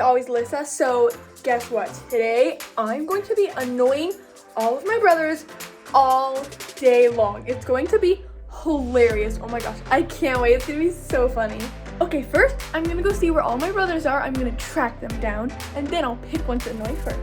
always, Alyssa. So guess what? Today I'm going to be annoying all of my brothers all day long. It's going to be hilarious. Oh my gosh, I can't wait. It's gonna be so funny. Okay, first I'm gonna go see where all my brothers are. I'm gonna track them down and then I'll pick one to annoy first.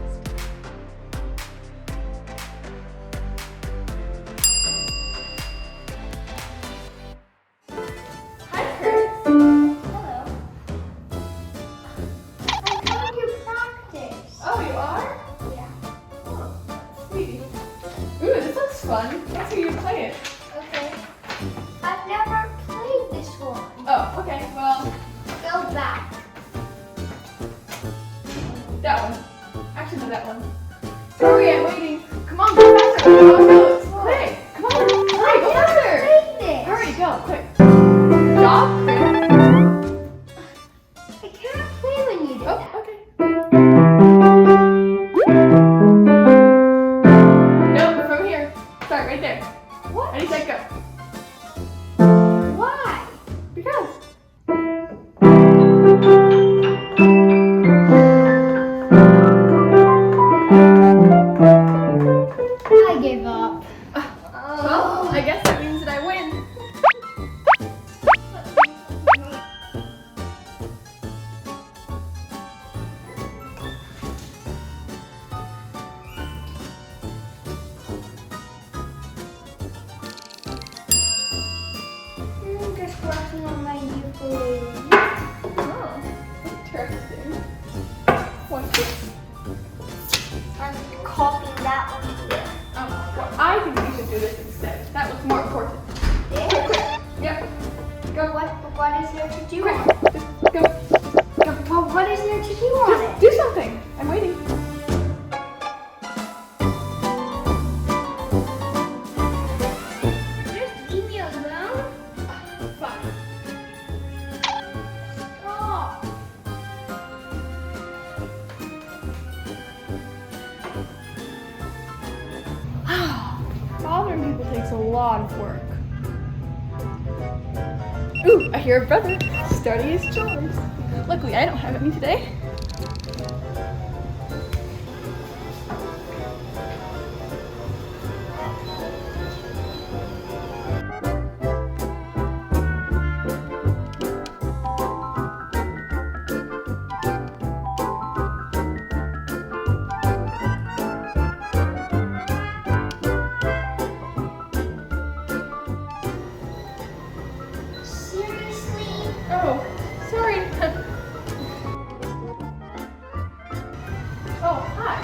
Fun. Let's see you play it. Okay. I've never played this one. Oh, okay. Well, go back. That one. Actually, no, that one. Hurry, I'm waiting. Come on, go faster. Oh no, quick. Come on. Hurry, go faster. Hurry, go, quick. Stop. I can't play when you do that. Okay. Start right there. What? Ready, set, go. Why? Because. I give up. Well, I guess that means that I win. Just working on my ukulele. Oh, interesting. What's this? I'm copying that one here. Oh, well, I think we should do this instead. That looks more important. This? Quick. Yep. Go. What is there to do Quick. on it? Just go. Well, what is there to do on Just it? do something. I'm waiting. Just leave me alone. Fine. Stop. Bothering people takes a lot of work. Ooh, I hear a brother starting his chores. Luckily, I don't have any today. Seriously? Oh, sorry. Oh, hi.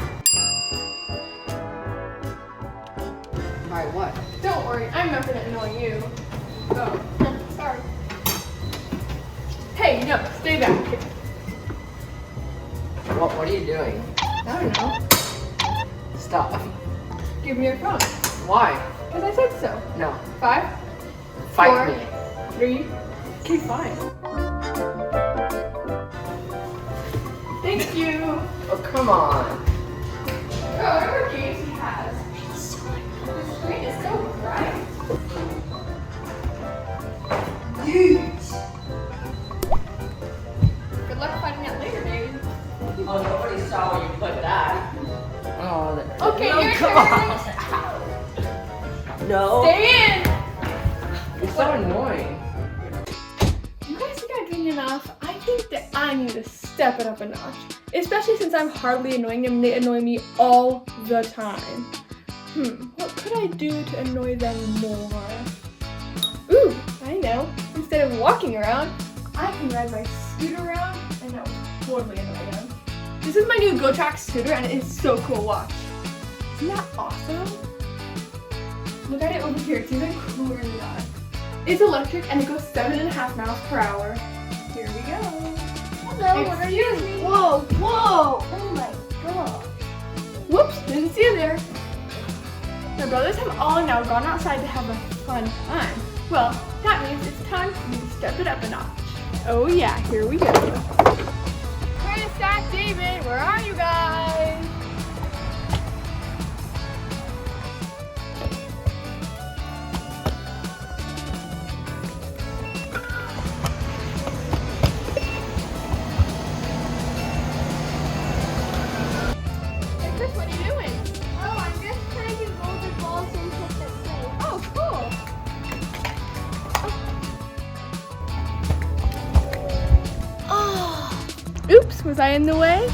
Hi, what? Don't worry, I'm not gonna annoy you. Oh, sorry. Hey, no, stay back. What are you doing? I don't know. Stop. Give me your phone. Why? Because I said so. No. 5, Fight 4, me. 3. Okay, fine. Thank you. Oh, come on. Oh, whatever games he has. The screen is so bright. Good luck finding out later, baby. Oh, nobody saw when you put that. Oh, Okay, no, your come turn. on. No. Stay in. You're so annoying. You guys think I'm doing enough? I think that I need to step it up a notch. Especially since I'm hardly annoying them, they annoy me all the time. What could I do to annoy them more? Ooh, I know. Instead of walking around, I can ride my scooter around and that will totally annoy them. This is my new Go Track scooter and it is so cool, watch. Isn't that awesome? Look at it over here, it's even cooler than that. It's electric and it goes 7.5 miles per hour. Here we go. Hello, what are you doing? Whoa, whoa! Oh my god. Whoops, didn't see you there. My brothers have all now gone outside to have a fun time. Well, that means it's time for me to step it up a notch. Oh yeah, here we go. Chris, Zach, David, where are you guys? Was I in the way?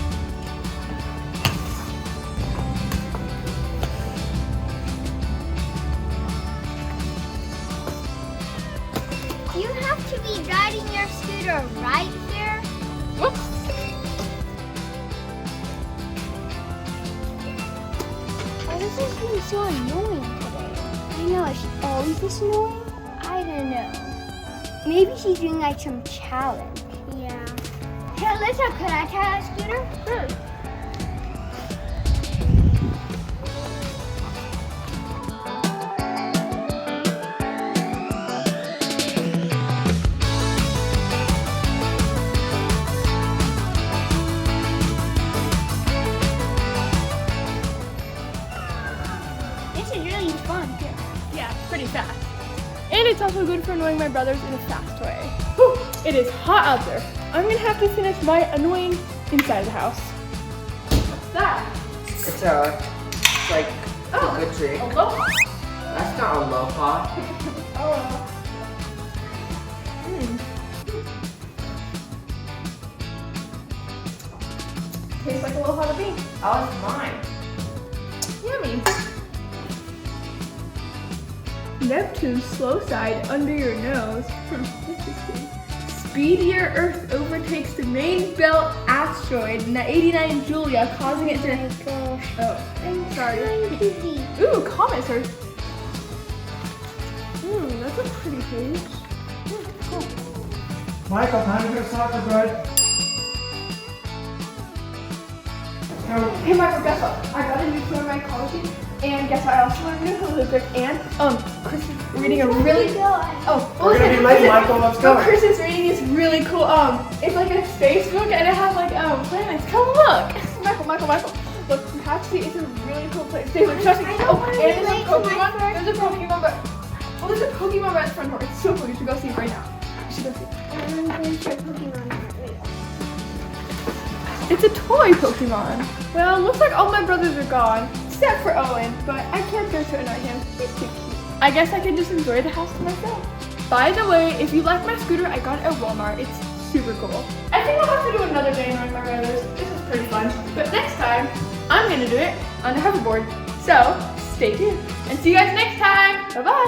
You have to be riding your scooter right here. Whoops. Why does this being so annoying today? I know, is she always this annoying? I don't know. Maybe she's doing like some challenge. Yeah. Hey Alyssa, could I try a scooter? Sure. This is really fun too. Yeah, pretty fast. And it's also good for annoying my brothers in a fast way. Whew, it is hot out there. I'm gonna have to finish my annoying inside the house. What's that? It's like Oh. a good tree. Aloha? That's not aloha. Oh well. Tastes like aloha to me. Oh, it's mine. Yummy. Neptune's slow side under your nose. Interesting. Speedier Earth overtakes the main belt asteroid, 89 Julia, causing it to. Oh my gosh. Oh, I'm sorry. trying to be. Ooh, comet sir. That's a pretty page. Cool. Michael, time to go soccer, bud. Hey Michael, guess what? I got a new toy in my college team, and guess what? I also learned a new hula hoop trick, and Chris is reading a really We're gonna be late, Michael. Let's go. Chris is reading this really cool it's like a space book, and it has like planets. Come look, Michael. Look, you have to see. It's a really cool place. David, trust me. I don't wanna And be there's a late to my Pokemon. first- There's a Pokemon, but there's a Pokemon right at the front door. It's so cool. You should go see it right now. You should go see it. I'm going to Pokemon. It's a toy Pokemon. Well, looks like all my brothers are gone, except for Owen, but I can't go to annoy him. He's too cute. I guess I can just enjoy the house to myself. By the way, if you like my scooter, I got it at Walmart. It's super cool. I think I'll have to do another day annoying my brothers. This is pretty fun. But next time, I'm gonna do it on a hoverboard. So, stay tuned. And see you guys next time. Bye-bye.